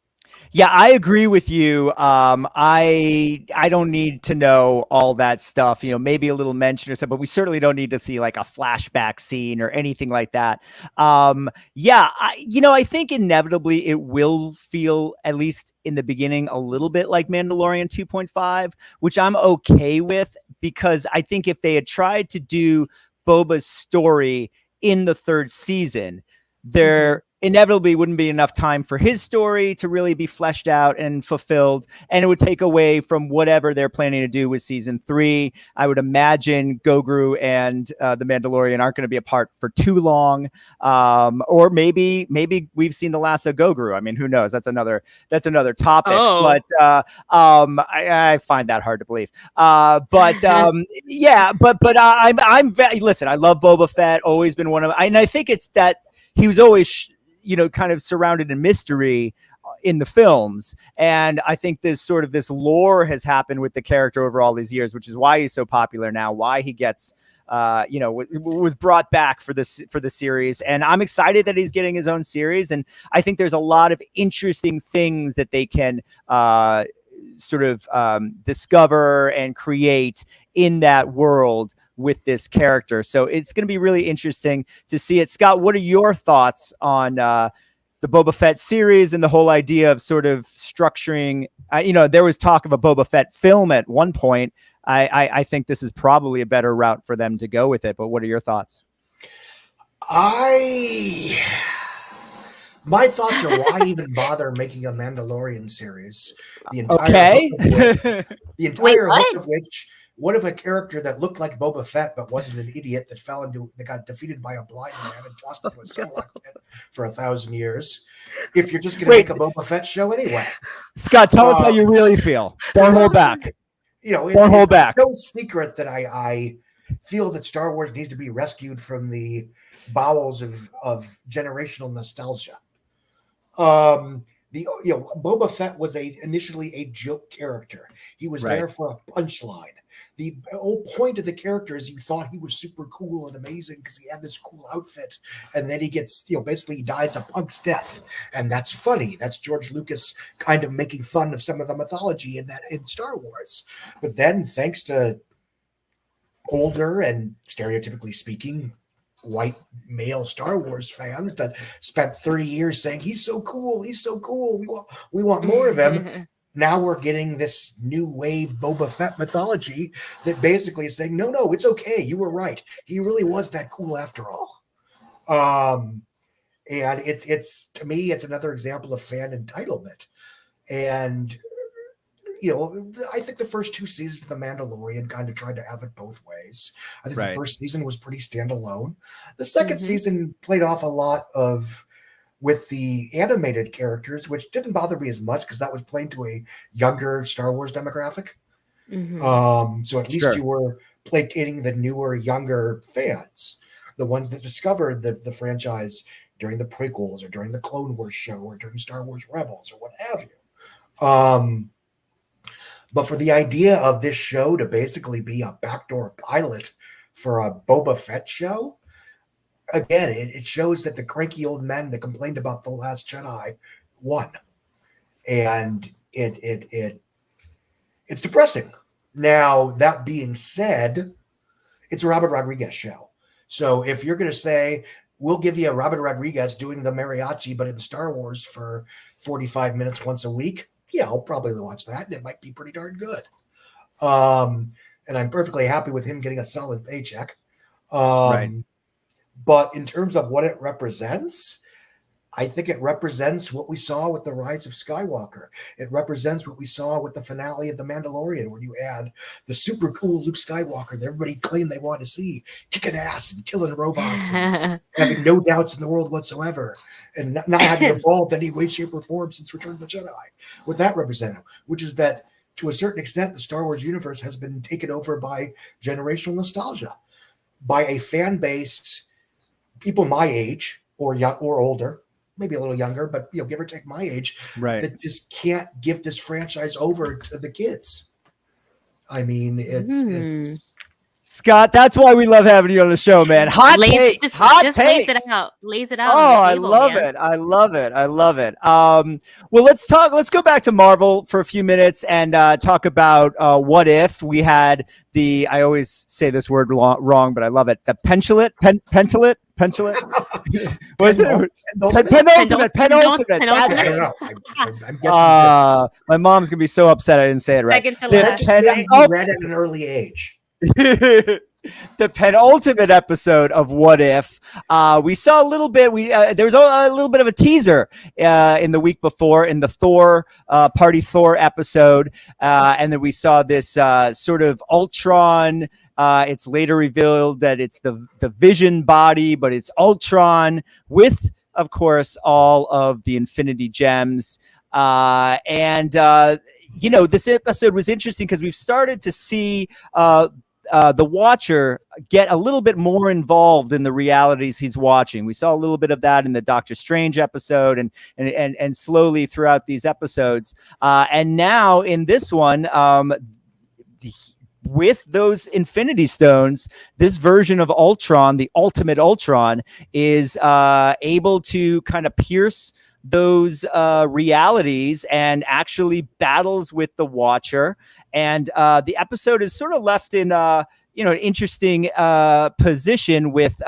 Yeah, I agree with you. I don't need to know all that stuff. Maybe a little mention or something, but we certainly don't need to see like a flashback scene or anything like that. Yeah, I think inevitably it will feel, at least in the beginning, a little bit like Mandalorian 2.5, which I'm okay with, because I think if they had tried to do Boba's story in the third season, there inevitably wouldn't be enough time for his story to really be fleshed out and fulfilled, and it would take away from whatever they're planning to do with season 3. I would imagine Goguru and the Mandalorian aren't going to be apart for too long, or maybe we've seen the last of Goguru. I mean, who knows? That's another topic. Oh. But I find that hard to believe. Yeah, but listen, I love Boba Fett. Always been one of, and I think it's that he was always, kind of surrounded in mystery in the films. And I think this lore has happened with the character over all these years, which is why he's so popular now, why he gets, was brought back for the series. And I'm excited that he's getting his own series. And I think there's a lot of interesting things that they can, discover and create in that world with this character. So it's going to be really interesting to see it. Scott, what are your thoughts on the Boba Fett series and the whole idea of sort of structuring? There was talk of a Boba Fett film at one point. I think this is probably a better route for them to go with it. But what are your thoughts? My thoughts are, why even bother making a Mandalorian series? The entire hook of which, what if a character that looked like Boba Fett but wasn't an idiot that got defeated by a blind man and tossed into a Sarlacc pit for 1,000 years? If you're just going to make a Boba Fett show anyway, Scott, tell us how you really feel. Don't hold back. Don't hold back. No secret that I feel that Star Wars needs to be rescued from the bowels of generational nostalgia. Boba Fett was initially a joke character. He was there for a punchline. The whole point of the character is you thought he was super cool and amazing because he had this cool outfit, and then he gets, basically he dies a punk's death, and that's funny. That's George Lucas kind of making fun of some of the mythology in Star Wars. But then, thanks to older and stereotypically speaking, white male Star Wars fans that spent 30 years saying he's so cool, we want more of him. Now we're getting this new wave Boba Fett mythology that basically is saying, no, it's okay, you were right, he really was that cool after all. And it's to me, it's another example of fan entitlement. And I think the first 2 seasons of The Mandalorian kind of tried to have it both ways. I think the first season was pretty standalone. The second season played off a lot with the animated characters, which didn't bother me as much because that was playing to a younger Star Wars demographic. So at least you were placating the newer, younger fans, the ones that discovered the franchise during the prequels or during the Clone Wars show or during Star Wars Rebels or what have you. But for the idea of this show to basically be a backdoor pilot for a Boba Fett show, again, it shows that the cranky old men that complained about The Last Jedi won. And it's depressing. Now, that being said, it's a Robert Rodriguez show. So if you're going to say, we'll give you a Robert Rodriguez doing the mariachi, but in Star Wars for 45 minutes once a week, yeah, I'll probably watch that, and it might be pretty darn good. And I'm perfectly happy with him getting a solid paycheck. But in terms of what it represents, I think it represents what we saw with The Rise of Skywalker. It represents what we saw with the finale of The Mandalorian, where you had the super cool Luke Skywalker that everybody claimed they wanted to see, kicking ass and killing robots and having no doubts in the world whatsoever, and not having evolved any way, shape, or form since Return of the Jedi. What that represented, which is that to a certain extent, the Star Wars universe has been taken over by generational nostalgia, by a fan base, people my age or young or older, maybe a little younger, but give or take my age, that just can't give this franchise over to the kids. I mean, it's Scott, that's why we love having you on the show, man. Hot takes, hot just takes. Lays it out. Oh, on the I table, love man. it. I love it. I love it. Well, let's go back to Marvel for a few minutes and talk about what if we had I always say this word wrong, but I love it. The pentulate. Was it? Penultimate. I That's don't it. know. I'm guessing My mom's going to be so upset I didn't say it right. Second to too. last. That just means you read at an early age. The penultimate episode of What If. We saw a little bit. There was a little bit of a teaser in the week before in the Thor Party Thor episode, and then we saw this sort of Ultron. It's later revealed that it's the Vision body, but it's Ultron with, of course, all of the Infinity Gems. This episode was interesting because we've started to see the Watcher get a little bit more involved in the realities he's watching. We saw a little bit of that in the Doctor Strange episode and slowly throughout these episodes. And now in this one, with those Infinity Stones, this version of Ultron, the ultimate Ultron, is able to kind of pierce those realities and actually battles with the Watcher. And the episode is sort of left in an interesting position with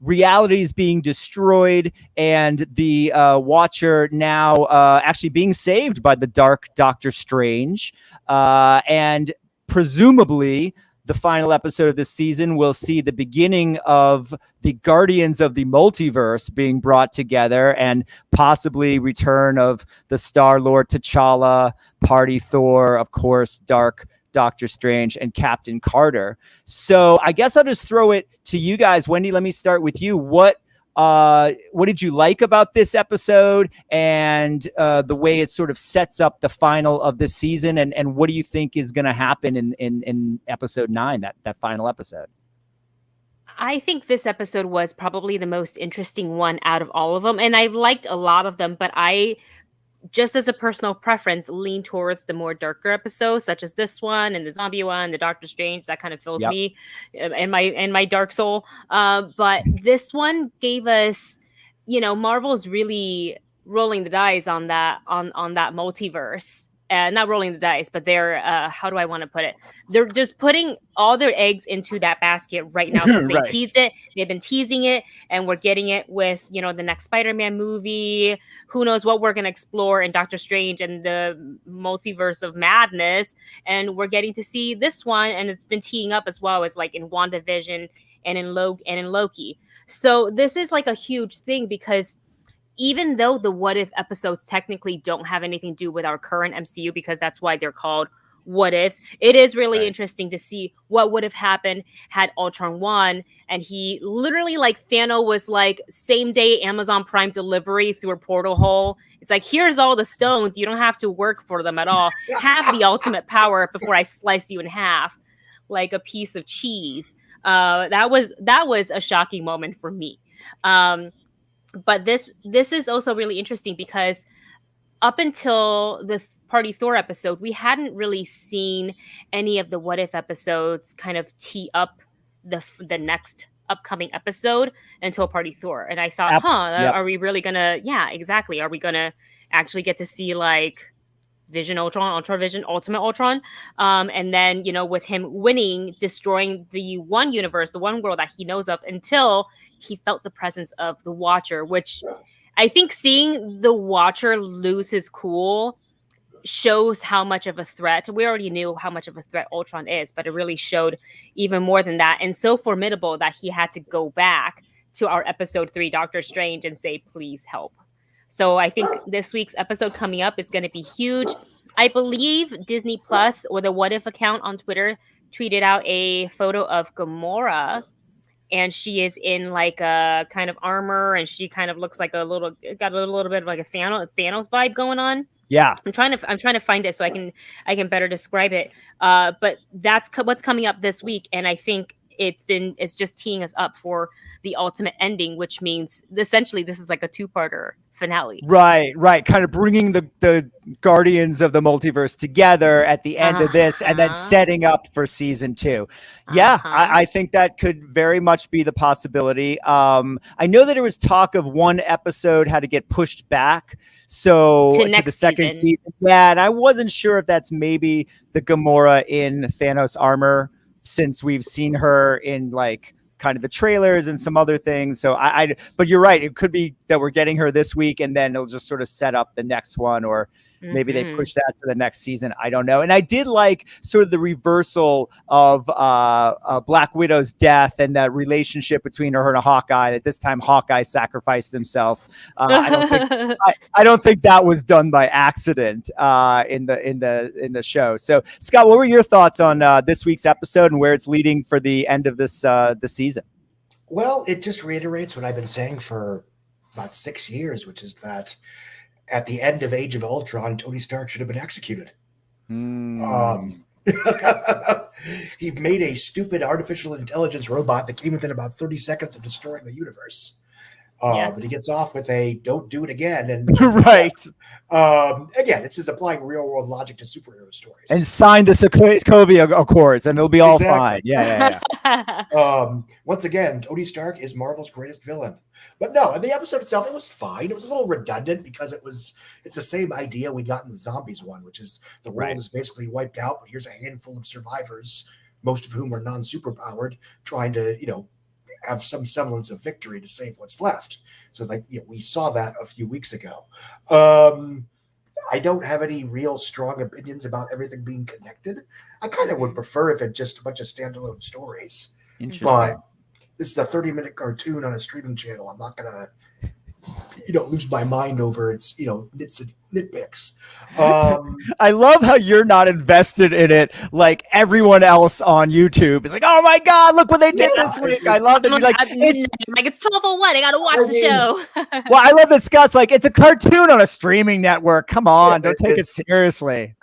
realities being destroyed and the Watcher now actually being saved by the Dark Doctor Strange. And presumably the final episode of this season will see the beginning of the Guardians of the Multiverse being brought together and possibly return of the Star-Lord, T'Challa, Party Thor, of course, Dark Doctor Strange, and Captain Carter. So I guess I'll just throw it to you guys. Wendy, let me start with you. What did you like about this episode and the way it sort of sets up the final of this season? And what do you think is going to happen in episode 9, that final episode? I think this episode was probably the most interesting one out of all of them. And I've liked a lot of them, but I, just as a personal preference, lean towards the more darker episodes, such as this one and the zombie one, the Doctor Strange. That kind of fills me and my dark soul. But this one gave us, Marvel's really rolling the dice on that multiverse. Not rolling the dice, but they're how do I want to put it? They're just putting all their eggs into that basket right now because they Right. teased it. They've been teasing it, and we're getting it with the next Spider-Man movie. Who knows what we're gonna explore in Doctor Strange and the multiverse of madness? And we're getting to see this one, and it's been teeing up as well as like in WandaVision and in Loki. So this is like a huge thing because even though the What If episodes technically don't have anything to do with our current MCU, because that's why they're called What Ifs, it is really interesting to see what would have happened had Ultron won. And he literally, like Thanos was like same day Amazon Prime delivery through a portal hole. It's like, here's all the stones. You don't have to work for them at all. Have the ultimate power before I slice you in half like a piece of cheese. That was a shocking moment for me. But this is also really interesting because up until the Party Thor episode, we hadn't really seen any of the What If episodes kind of tee up the next upcoming episode until Party Thor. And I thought, are we really gonna? Yeah, exactly. Are we gonna actually get to see like Vision Ultron, Ultra Vision, Ultimate Ultron? And then, with him winning, destroying the one universe, the one world that he knows of, until he felt the presence of the Watcher, which I think seeing the Watcher lose his cool shows how much of a threat. We already knew how much of a threat Ultron is, but it really showed even more than that, and so formidable that he had to go back to our episode 3 Doctor Strange and say, please help. So I think this week's episode coming up is going to be huge. I believe Disney Plus or the What If account on Twitter tweeted out a photo of Gamora, and she is in like a kind of armor, and she kind of looks like got a little bit of like a Thanos vibe going on. Yeah, I'm trying to find it so I can better describe it. But that's what's coming up this week, and I think it's just teeing us up for the ultimate ending, which means essentially this is like a 2-parter finale. Right. Kind of bringing the Guardians of the Multiverse together at the end of this and then setting up for season 2. Yeah, I think that could very much be the possibility. I know that there was talk of one episode had to get pushed back to the second season. Yeah, and I wasn't sure if that's maybe the Gamora in Thanos armor, since we've seen her in like kind of the trailers and some other things. So but you're right. It could be that we're getting her this week and then it'll just sort of set up the next one, or maybe they push that to the next season. I don't know. And I did like sort of the reversal of Black Widow's death and that relationship between her and Hawkeye, that this time Hawkeye sacrificed himself. I don't think that was done by accident in the show. So Scott, what were your thoughts on this week's episode and where it's leading for the end of this the season? Well, it just reiterates what I've been saying for about 6 years, which is that at the end of Age of Ultron, Tony Stark should have been executed. He made a stupid artificial intelligence robot that came within about 30 seconds of destroying the universe. But he gets off with a "don't do it again," and right. Again, this is applying real world logic to superhero stories. And sign the Sokovia Accords, and it'll be all fine. Yeah. Once again, Tony Stark is Marvel's greatest villain. But no, the episode itself, it was fine. It was a little redundant because it's the same idea we got in the Zombies one, which is the world is basically wiped out, but here's a handful of survivors, most of whom are non-superpowered, trying to, have some semblance of victory to save what's left. So we saw that a few weeks ago. I don't have any real strong opinions about everything being connected. I kind of would prefer if it just a bunch of standalone stories. Interesting. But this is a 30-minute cartoon on a streaming channel. I'm not going to, lose my mind over its, nitpicks. I love how you're not invested in it like everyone else on YouTube. It's like, oh my God, look what they did this week. I love that you're like, it's 12:01. I got to watch the show. Well, I love that Scott's like, it's a cartoon on a streaming network. Come on, don't take it seriously.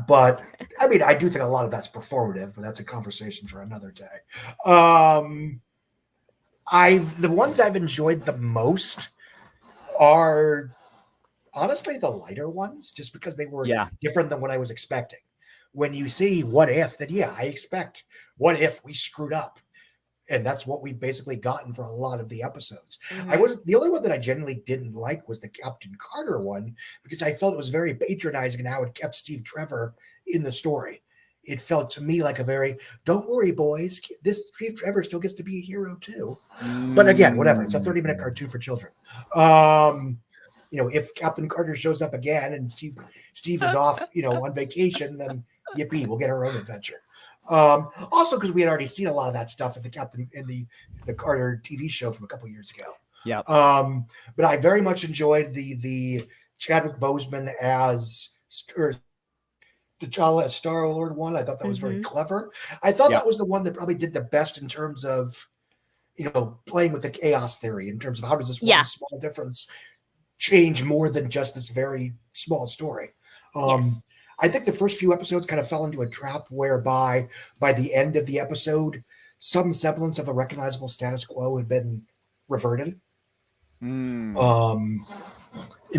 But I do think a lot of that's performative, but that's a conversation for another day. The ones I've enjoyed the most are honestly the lighter ones, just because they were different than what I was expecting. When you see What If, then I expect what if we screwed up. And that's what we've basically gotten for a lot of the episodes. The only one that I genuinely didn't like was the Captain Carter one, because I felt it was very patronizing and how it kept Steve Trevor in the story. It felt to me like a very, don't worry, boys, this Steve Trevor still gets to be a hero too. But again, whatever. It's a 30-minute cartoon for children. If Captain Carter shows up again and Steve is off, on vacation, then yippee, we'll get our own adventure. Also, because we had already seen a lot of that stuff in the Carter TV show from a couple years ago. Yeah. But I very much enjoyed the Chadwick Boseman as T'Challa as Star-Lord one. I thought that was very clever. I thought that was the one that probably did the best in terms of, playing with the chaos theory, in terms of how does this one small difference change more than just this very small story. I think the first few episodes kind of fell into a trap whereby by the end of the episode, some semblance of a recognizable status quo had been reverted. In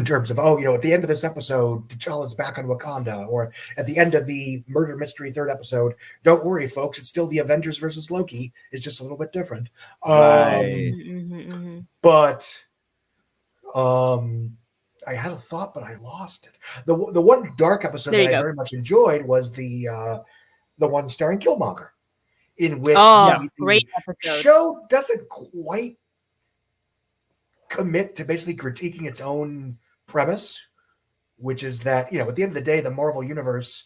terms of, at the end of this episode, T'Challa's back on Wakanda, or at the end of the Murder Mystery third episode, don't worry, folks, it's still the Avengers versus Loki. It's just a little bit different. But I had a thought, but I lost it. The one dark episode that I very much enjoyed was the one starring Killmonger, in which great episode. Show doesn't quite commit to basically critiquing its own premise, which is that, at the end of the day, the Marvel universe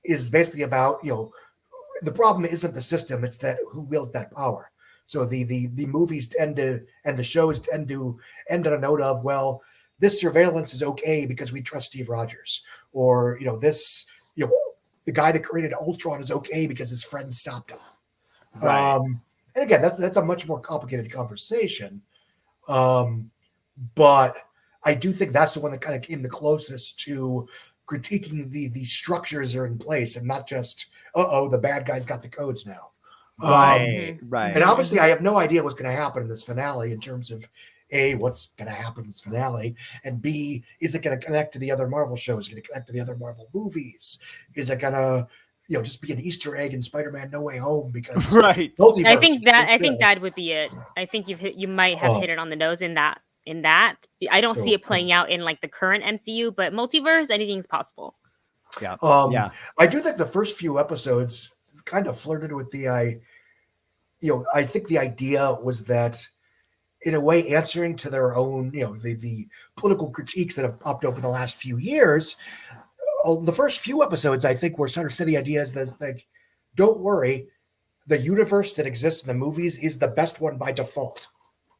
is basically about, the problem isn't the system, it's that who wields that power. So the movies tend to, and the shows tend to end on a note of, well, this surveillance is okay because we trust Steve Rogers, or, the guy that created Ultron is okay because his friends stopped him. Right. And again, that's a much more complicated conversation. But I do think that's the one that kind of came the closest to critiquing the structures are in place and not just, the bad guys got the codes now. Right. And obviously I have no idea what's going to happen in this finale in terms of A, what's going to happen in this finale, and B, is it going to connect to the other Marvel shows? Is it going to connect to the other Marvel movies? Is it going to, just be an Easter egg in Spider-Man No Way Home? Because right. multiverse, I think that would be it. I think you might have hit it on the nose in that. I don't see it playing out in like the current MCU, but multiverse, anything's possible. Yeah. I do think the first few episodes kind of flirted with I think the idea was that, in a way, answering to their own, the political critiques that have popped up in the last few years. The first few episodes, I think, were sort of said the idea is that, like, don't worry, the universe that exists in the movies is the best one by default.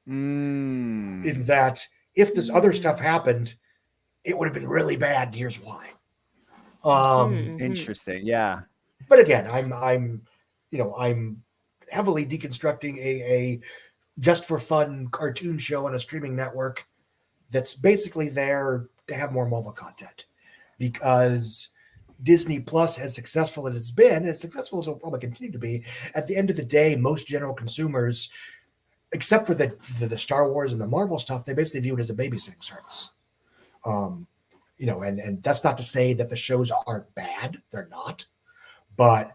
In that, if this other stuff happened, it would have been really bad. And here's why. Interesting. Yeah. But again, I'm heavily deconstructing a just for fun cartoon show on a streaming network that's basically there to have more Marvel content, because Disney Plus, as successful as it's been, as successful as it will probably continue to be, at the end of the day, most general consumers, except for the Star Wars and the Marvel stuff, they basically view it as a babysitting service. And that's not to say that the shows aren't bad. They're not. But,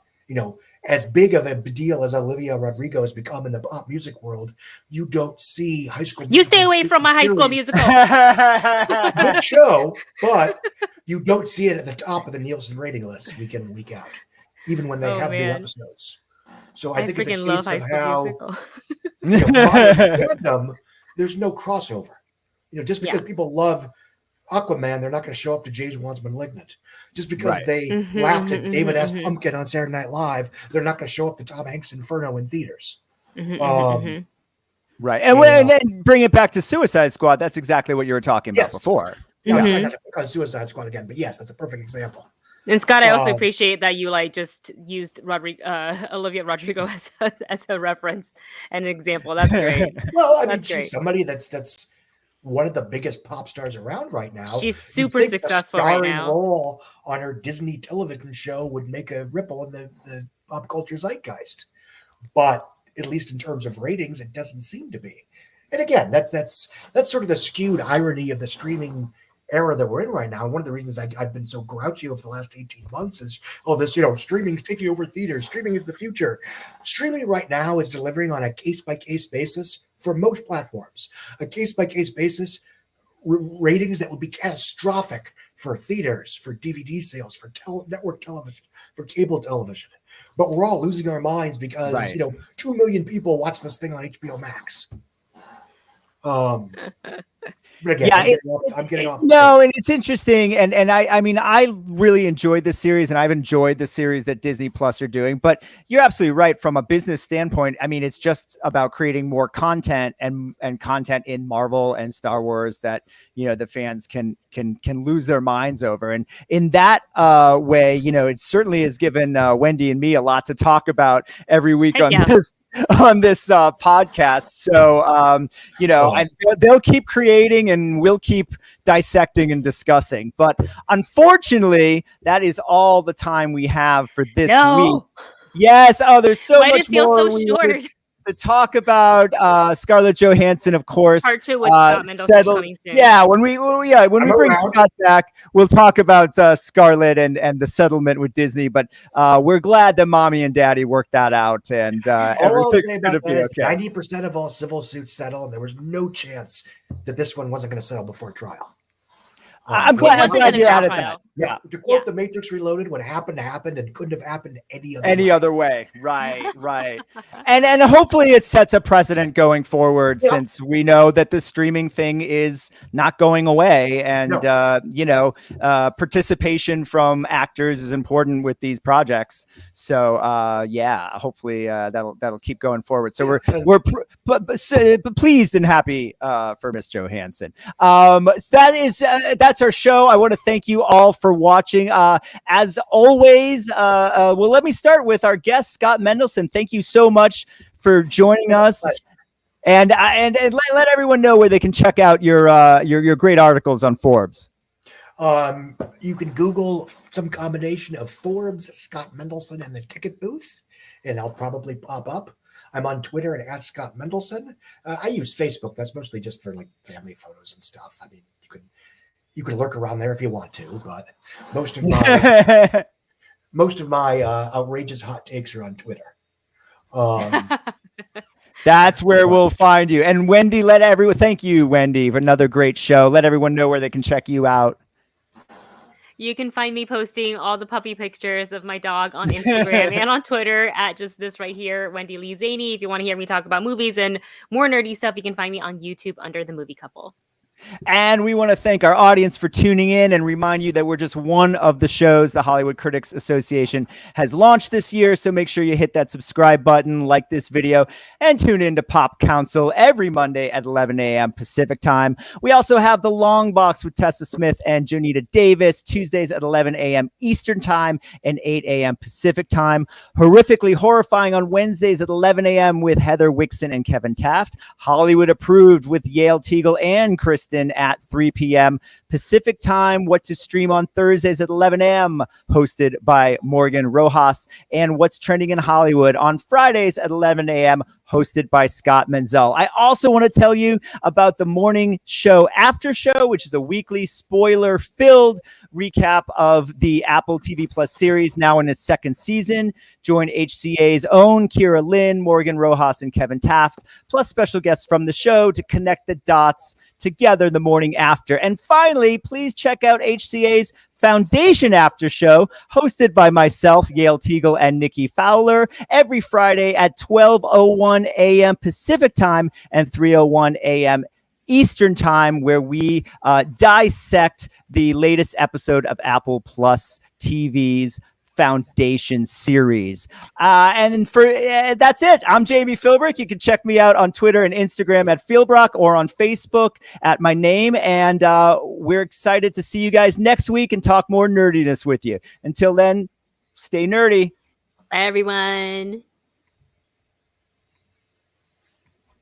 as big of a deal as Olivia Rodrigo has become in the pop music world, you don't see High School Musical. You stay away from my High School Musical. Good show, but you don't see it at the top of the Nielsen rating list week in and week out, even when they have new episodes. So I think it's a case of how fandom, there's no crossover. Just because people love Aquaman, they're not going to show up to James Wan's Malignant. Just because they laughed at David S. Pumpkin on Saturday Night Live, they're not going to show up to Tom Hanks' Inferno in theaters. Right. And then bring it back to Suicide Squad. That's exactly what you were talking about before. Yeah, I got to pick on Suicide Squad again, but yes, that's a perfect example. And Scott, I also appreciate that you just used Olivia Rodrigo as a reference and an example. That's great. Well, I mean, she's somebody that's one of the biggest pop stars around right now. She's super successful right now. A role on her Disney television show would make a ripple in the pop culture zeitgeist. But at least in terms of ratings, it doesn't seem to be. And again, that's sort of the skewed irony of the streaming era that we're in right now. And one of the reasons I've been so grouchy over the last 18 months is, streaming is taking over theaters. Streaming is the future. Streaming right now is delivering on a case-by-case basis for most platforms. A case-by-case basis, ratings that would be catastrophic for theaters, for DVD sales, for network television, for cable television. But we're all losing our minds because, 2 million people watch this thing on HBO Max. But again, I'm getting off. No, and it's interesting, and I mean, I really enjoyed this series, and I've enjoyed the series that Disney Plus are doing. But you're absolutely right from a business standpoint. I mean, it's just about creating more content and content in Marvel and Star Wars that the fans can lose their minds over. And in that way, it certainly has given Wendy and me a lot to talk about every week on this podcast. So, and they'll keep creating and we'll keep dissecting and discussing. But unfortunately, that is all the time we have for this week. Yes. Oh, there's so much more to talk about. Scarlett Johansson, of course. Part 2 with Scott Mendelson coming soon. Yeah, when we bring Scott back, we'll talk about Scarlett and the settlement with Disney. But we're glad that Mommy and Daddy worked that out, and everything's going to be okay. 90% of all civil suits settle, and there was no chance that this one wasn't going to settle before trial. I'm glad you added that. Yeah. To quote The Matrix Reloaded, what happened and couldn't have happened any other way. Right. and hopefully it sets a precedent going forward, since we know that the streaming thing is not going away, and participation from actors is important with these projects. So hopefully that'll keep going forward. So we're pleased and happy for Miss Johansson. So that's our show. I want to thank you all for watching. As always, let me start with our guest, Scott Mendelson. Thank you so much for joining us. And let everyone know where they can check out your great articles on Forbes. You can Google some combination of Forbes, Scott Mendelson, and the ticket booth, and I'll probably pop up. I'm on Twitter at Scott Mendelson. I use Facebook. That's mostly just for like family photos and stuff. I mean, you could lurk around there if you want to, but most of my outrageous hot takes are on Twitter. That's where we'll find you. And Wendy, thank you, Wendy, for another great show. Let everyone know where they can check you out. You can find me posting all the puppy pictures of my dog on Instagram and on Twitter at just this right here, Wendy Lee Szany. If you want to hear me talk about movies and more nerdy stuff, you can find me on YouTube under The Movie Couple. And we want to thank our audience for tuning in and remind you that we're just one of the shows the Hollywood Critics Association has launched this year. So make sure you hit that subscribe button, like this video, and tune in to Pop Council every Monday at 11 a.m. Pacific time. We also have The Long Box with Tessa Smith and Jonita Davis, Tuesdays at 11 a.m. Eastern time and 8 a.m. Pacific time. Horrifically Horrifying on Wednesdays at 11 a.m. with Heather Wixon and Kevin Taft. Hollywood Approved with Yale Teagle and Kristen at 3 p.m. Pacific time. What to Stream on Thursdays at 11 a.m. hosted by Morgan Rojas. And What's Trending in Hollywood on Fridays at 11 a.m. hosted by Scott Mendelsohn. I also want to tell you about the morning show After Show, which is a weekly spoiler-filled recap of the Apple TV Plus series now in its second season. Join HCA's own Kira Lynn, Morgan Rojas, and Kevin Taft, plus special guests from the show to connect the dots together the morning after. And finally, please check out HCA's Foundation After Show, hosted by myself, Yale Teagle, and Nikki Fowler, every Friday at 12:01 a.m. Pacific time and 3:01 a.m. Eastern time, where we dissect the latest episode of Apple Plus TV's Foundation series. And for that's it. I'm Jami Philbrick. You can check me out on Twitter and Instagram at Philbrock or on Facebook at my name. And we're excited to see you guys next week and talk more nerdiness with you. Until then, stay nerdy. Bye, everyone.